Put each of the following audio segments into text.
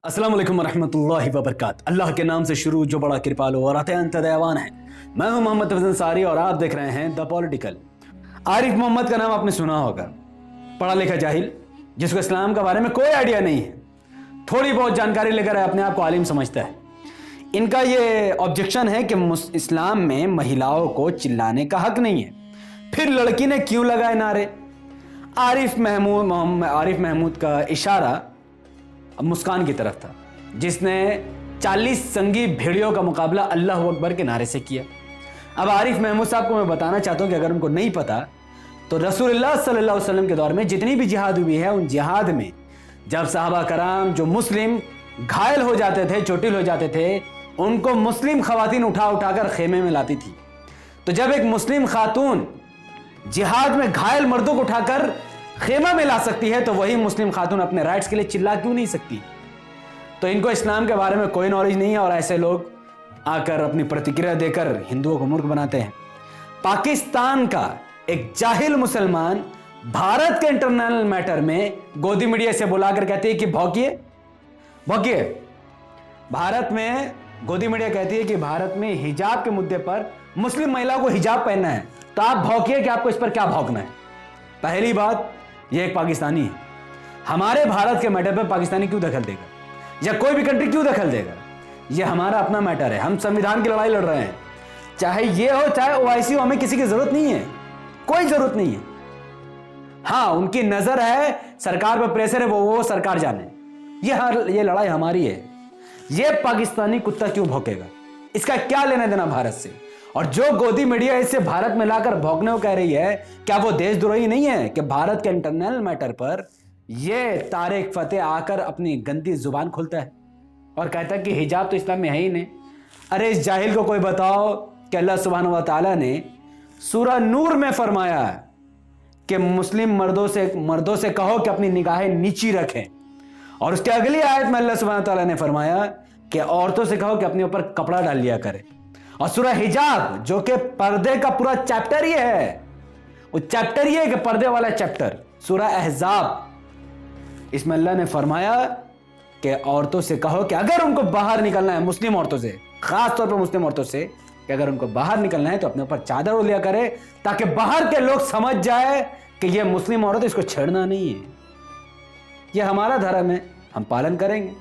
अस्सलाम वालेकुम रहमतुल्लाहि व बरकात। अल्लाह के नाम से शुरू जो बड़ा कृपालु और अत्यंत दयावान है। मैं हूं मोहम्मद तफज़ल अंसारी और आप देख रहे हैं द पॉलिटिकल। आरिफ मोहम्मद का नाम आपने सुना होगा, पढ़ा लिखा जाहिल जिसको इस्लाम के बारे में कोई आइडिया नहीं है, थोड़ी बहुत जानकारी लेकर अपने आप को आलिम समझता है। इनका ये ऑब्जेक्शन है कि इस्लाम में महिलाओं को चिल्लाने का हक नहीं है। फिर लड़की ने क्यों लगाए नारे? आरिफ महमूद का इशारा मुस्कान की तरफ था, जिसने 40 संगी भेड़ियों का मुकाबला अल्लाह अकबर के नारे से किया। अब आरिफ महमूद साहब को मैं बताना चाहता हूं कि अगर उनको नहीं पता तो रसूलुल्लाह सल्लल्लाहु अलैहि वसल्लम के दौर में जितनी भी जिहाद हुई है, उन जिहाद में जब साहबा कराम जो मुस्लिम घायल हो जाते थे, चोटिल हो जाते थे, उनको मुस्लिम खवातीन उठा उठाकर खेमे में लाती थी। तो जब एक मुस्लिम खातून जिहाद में घायल मर्दों को उठाकर खेमा में ला सकती है, तो वही मुस्लिम खातून अपने राइट्स के लिए चिल्ला क्यों नहीं सकती? तो इनको इस्लाम के बारे में कोई नॉलेज नहीं है और ऐसे लोग आकर अपनी प्रतिक्रिया देकर हिंदुओं को मूर्ख बनाते हैं। पाकिस्तान का एक जाहिल मुसलमान भारत के इंटरनल मैटर में गोदी मीडिया से बुलाकर कहती है कि भौंकिए भौंकिए। भारत में गोदी मीडिया कहती है कि भारत में हिजाब के मुद्दे पर मुस्लिम महिलाओं को हिजाब पहनना है, तो आप भौंकिए कि आपको इस पर क्या भौंकना है। पहली बात, यह एक पाकिस्तानी है। हमारे भारत के मैटर पर पाकिस्तानी क्यों दखल देगा, या कोई भी कंट्री क्यों दखल देगा? यह हमारा अपना मैटर है। हम संविधान की लड़ाई लड़ रहे हैं, चाहे ये हो चाहे ओआईसी हो। हमें किसी की जरूरत नहीं है, कोई जरूरत नहीं है। हाँ, उनकी नजर है, सरकार पर प्रेशर है, वो सरकार जाने। ये लड़ाई हमारी है। ये पाकिस्तानी कुत्ता क्यों भौंकेगा? इसका क्या लेना देना भारत से? और जो गोदी मीडिया इसे भारत में लाकर भौंकने को कह रही है, क्या वो देशद्रोही नहीं है कि भारत के इंटरनल मैटर पर ये तारिक फतेह आकर अपनी गंदी जुबान खोलता है और कहता है कि हिजाब तो इस्लाम में है ही नहीं। अरे इस जाहिल को कोई बताओ कि अल्लाह सुब्हानहू व तआला ने सूरह नूर में फरमाया कि मुस्लिम मर्दों से कहो कि अपनी निगाहें नीची रखें, और उसके अगली आयत में अल्लाह सुब्हानहू व तआला ने फरमाया कि औरतों से कहो कि अपने ऊपर कपड़ा डाल लिया करें। और सूरह हिजाब जो कि पर्दे का पूरा चैप्टर ही है, वो चैप्टर ही है कि पर्दे वाला चैप्टर, सूरह अहज़ाब, इसमें अल्लाह ने फरमाया कि औरतों से कहो कि अगर उनको बाहर निकलना है, मुस्लिम औरतों से, खास तौर पर मुस्लिम औरतों से, कि अगर उनको बाहर निकलना है तो अपने ऊपर चादर ओढ़ लिया करे, ताकि बाहर के लोग समझ जाए कि ये मुस्लिम औरत, इसको छेड़ना नहीं है। ये हमारा धर्म है, हम पालन करेंगे।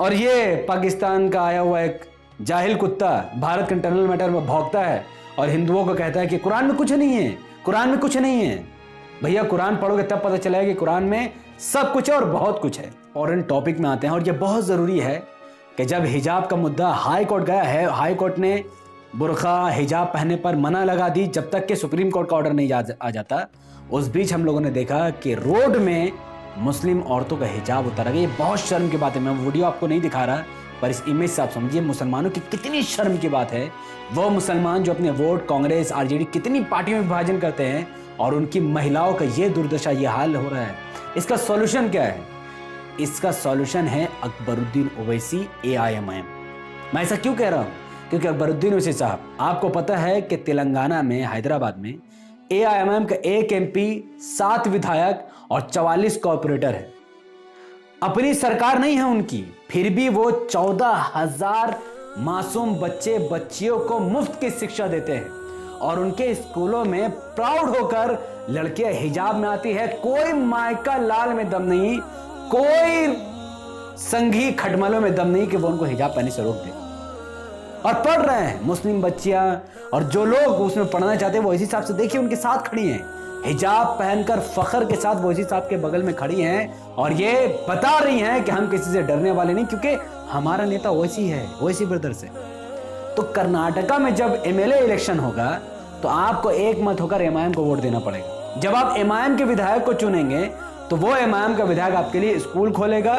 और ये पाकिस्तान का आया हुआ एक जाहिल कुत्ता भारत के इंटरनल मैटर में भौंकता है और हिंदुओं को कहता है कि कुरान में कुछ नहीं है, कुरान में कुछ नहीं है। भैया, कुरान पढ़ोगे तब पता चलेगा कि कुरान में सब कुछ है और बहुत कुछ है। और इन टॉपिक में आते हैं, और ये बहुत ज़रूरी है कि जब हिजाब का मुद्दा हाई कोर्ट गया है, हाई कोर्ट ने बुरखा हिजाब पहनने पर मना लगा दी जब तक कि सुप्रीम कोर्ट का ऑर्डर नहीं आ जाता। उस बीच हम लोगों ने देखा कि रोड में मुस्लिम औरतों का हिजाब उतारा गया। ये बहुत शर्म की बात है। मैं वीडियो आपको नहीं दिखा रहा, पर इस इमेज से आप समझिए मुसलमानों की कितनी शर्म की बात है। वो मुसलमान जो अपने वोट कांग्रेस, आरजेडी, कितनी पार्टियों में विभाजन करते हैं, और उनकी महिलाओं का ये दुर्दशा, ये हाल हो रहा है। इसका सॉल्यूशन क्या है? इसका सॉल्यूशन है अकबरुद्दीन ओवैसी, AIMIM। मैं ऐसा क्यों कह रहा हूँ? क्योंकि अकबरुद्दीन ओवैसी साहब, आपको पता है कि तेलंगाना में, हैदराबाद में AIMIM का 1 MP, 7 विधायक और 44 कॉर्पोरेटर है। अपनी सरकार नहीं है उनकी, फिर भी वो 14,000 मासूम बच्चियों को मुफ्त की शिक्षा देते हैं, और उनके स्कूलों में प्राउड होकर लड़कियां हिजाब में आती है। कोई मायका लाल में दम नहीं, कोई संघी खटमलों में दम नहीं कि वो उनको हिजाब पहनने से रोक दे। और पढ़ रहे हैं मुस्लिम बच्चियां, और जो लोग उसमें पढ़ना चाहते हैं वो इसी हिसाब से देखिए उनके साथ खड़ी हैं, हिजाब पहनकर फखर के साथ वो इसी साहब के बगल में खड़ी हैं, और ये बता रही हैं कि हम किसी से डरने वाले नहीं, क्योंकि हमारा नेता ओवैसी है, ओवैसी ब्रदर से। तो कर्नाटका में जब MLA इलेक्शन होगा तो आपको एक मत होकर MIM को वोट देना पड़ेगा। जब आप MIM के विधायक को चुनेंगे तो वो MIM का विधायक आपके लिए स्कूल खोलेगा,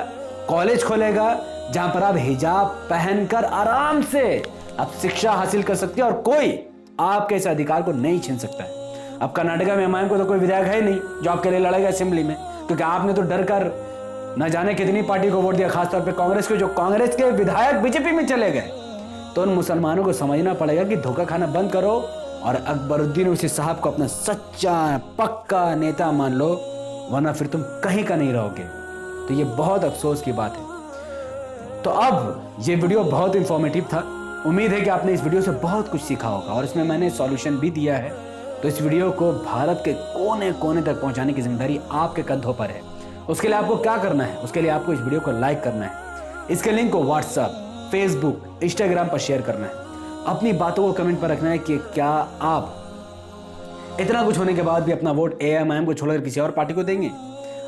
कॉलेज खोलेगा, जहां पर आप हिजाब पहनकर आराम से आप शिक्षा हासिल कर सकते हैं, और कोई आपके इस अधिकार को नहीं छीन सकता है। अब कर्नाटका में MIM को तो कोई विधायक है नहीं जो आपके लिए लड़ेगा असेंबली में, क्योंकि आपने तो डर कर न जाने कितनी पार्टी को वोट दिया, खासतौर पे कांग्रेस को, जो कांग्रेस के विधायक बीजेपी में चले गए। तो उन मुसलमानों को समझना पड़ेगा कि धोखा खाना बंद करो और अकबरुद्दीन ओवैसी साहब को अपना सच्चा पक्का नेता मान लो, वरना फिर तुम कहीं का नहीं रहोगे। तो ये बहुत अफसोस की बात है। तो अब ये वीडियो बहुत इंफॉर्मेटिव था। उम्मीद है कि आपने इस वीडियो से बहुत कुछ सीखा होगा और इसमें मैंने सॉल्यूशन भी दिया है। तो इस वीडियो को भारत के कोने कोने तक पहुंचाने की जिम्मेदारी आपके कंधों पर है। उसके लिए आपको क्या करना है? उसके लिए आपको इस वीडियो को लाइक करना है, इसके लिंक को व्हाट्सएप, फेसबुक, इंस्टाग्राम पर शेयर करना है, अपनी बातों को कमेंट पर रखना है कि क्या आप इतना कुछ होने के बाद भी अपना वोट AMIM को छोड़कर किसी और पार्टी को देंगे?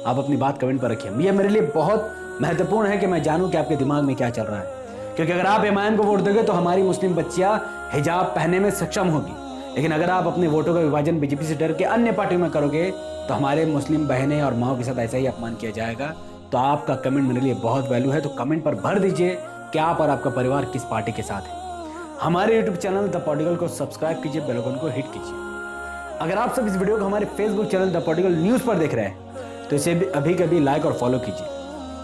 आप अपनी बात कमेंट पर रखिए। यह मेरे लिए बहुत महत्वपूर्ण है कि मैं जानूं कि आपके दिमाग में क्या चल रहा है, क्योंकि अगर आप AMIM को वोट दोगे तो हमारी मुस्लिम बच्चियां हिजाब पहनने में सक्षम होगी, लेकिन अगर आप अपने वोटों का विभाजन बीजेपी से डर के अन्य पार्टियों में करोगे तो हमारे मुस्लिम बहनें और माओ के साथ ऐसा ही अपमान किया जाएगा। तो आपका कमेंट मेरे लिए बहुत वैल्यू है, तो कमेंट पर भर दीजिए कि आप और आपका परिवार किस पार्टी के साथ है। हमारे यूट्यूब चैनल द पॉलिटिकल को सब्सक्राइब कीजिए, बेल आइकन को हिट कीजिए। अगर आप सब इस वीडियो को हमारे Facebook channel the political news पर देख रहे हैं तो इसे भी अभी कभी लाइक और फॉलो कीजिए।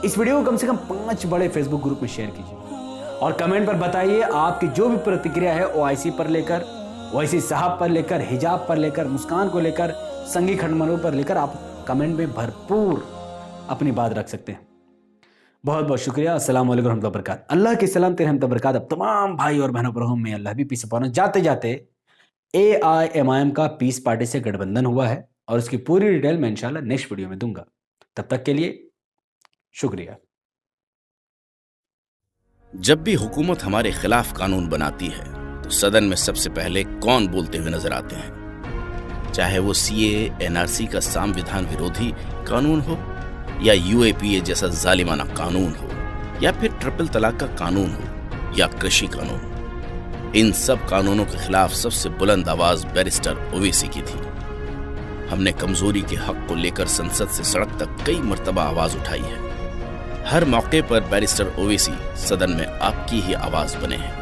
इस वीडियो को कम से कम 5 बड़े फेसबुक ग्रुप में शेयर कीजिए और कमेंट पर बताइए आपकी जो भी प्रतिक्रिया है OIC पर लेकर, OIC साहब पर लेकर, हिजाब पर लेकर, मुस्कान को लेकर, संगी खंडमरों पर लेकर आप कमेंट में भरपूर अपनी बात रख सकते हैं। बहुत बहुत शुक्रिया। अस्सलाम वालेकुम रहमतुल्लाहि व बरकातहू। अल्लाह की सलाम तेरे रहमत बरकात अब तमाम भाई और बहनों पर हो। मैं अल्लाह भी पीस अपॉन। जाते जाते AIMIM का पीस पार्टी से गठबंधन हुआ है और उसकी पूरी डिटेल मैं इंशाल्लाह नेक्स्ट वीडियो में दूंगा। तब तक के लिए शुक्रिया। जब भी हुकूमत हमारे खिलाफ कानून बनाती है तो सदन में सबसे पहले कौन बोलते हुए नजर आते हैं? चाहे वो CAA NRC का संविधान विरोधी कानून हो या UAPA जैसा जालिमाना कानून हो या फिर ट्रिपल तलाक का कानून हो या कृषि कानून, इन सब कानूनों के खिलाफ सबसे बुलंद आवाज बैरिस्टर ओवैसी की थी। हमने कमजोरी के हक को लेकर संसद से सड़क तक कई मर्तबा आवाज उठाई है। हर मौके पर बैरिस्टर ओवैसी सदन में आपकी ही आवाज बने हैं।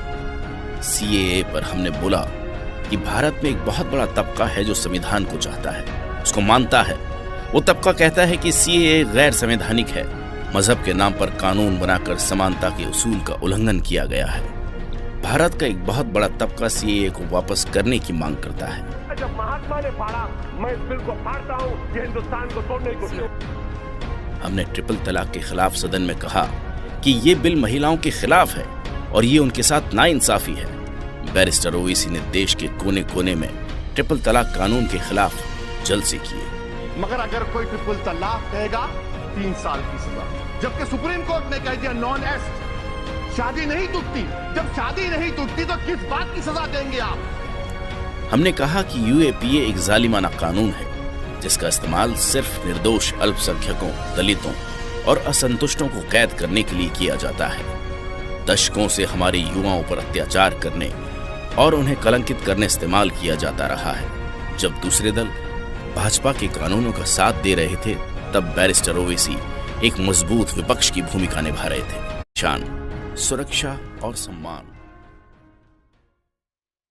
CAA पर हमने बोला कि भारत में एक बहुत बड़ा तबका है जो संविधान को चाहता है, उसको मानता है। वो तबका कहता है कि CAA गैर संवैधानिक है, मजहब के नाम पर कानून बनाकर समानता के उसूल का उल्लंघन किया गया है। भारत का एक बहुत बड़ा तबका CAA को वापस करने की मांग करता है। जब महात्मा ने फाड़ा, मैं इस बिल को फाड़ता हूं, ये हिंदुस्तान को तोड़ने की कोशिश। हमने ट्रिपल तलाक के खिलाफ सदन में कहा कि ये बिल महिलाओं के खिलाफ है और ये उनके साथ नाइंसाफी है। बैरिस्टर ओवैसी ने देश के कोने कोने में ट्रिपल तलाक कानून के खिलाफ जलसे किए। मगर अगर कोई ट्रिपल तलाक कहेगा 3 साल की सजा, जबकि सुप्रीम कोर्ट ने कह दिया नॉन एस्ट, शादी नहीं टूटती। जब शादी नहीं टूटती तो किस बात की सजा देंगे आप? हमने कहा कि UAPA एक जालिमाना कानून है जिसका इस्तेमाल सिर्फ निर्दोष अल्पसंख्यकों, दलितों और असंतुष्टों को कैद करने के लिए किया जाता है। दशकों से हमारे युवाओं पर अत्याचार करने और उन्हें कलंकित करने इस्तेमाल किया जाता रहा है। जब दूसरे दल भाजपा के कानूनों का साथ दे रहे थे तब बैरिस्टर ओवैसी एक मजबूत विपक्ष की भूमिका निभा रहे थे। शान, सुरक्षा और सम्मान।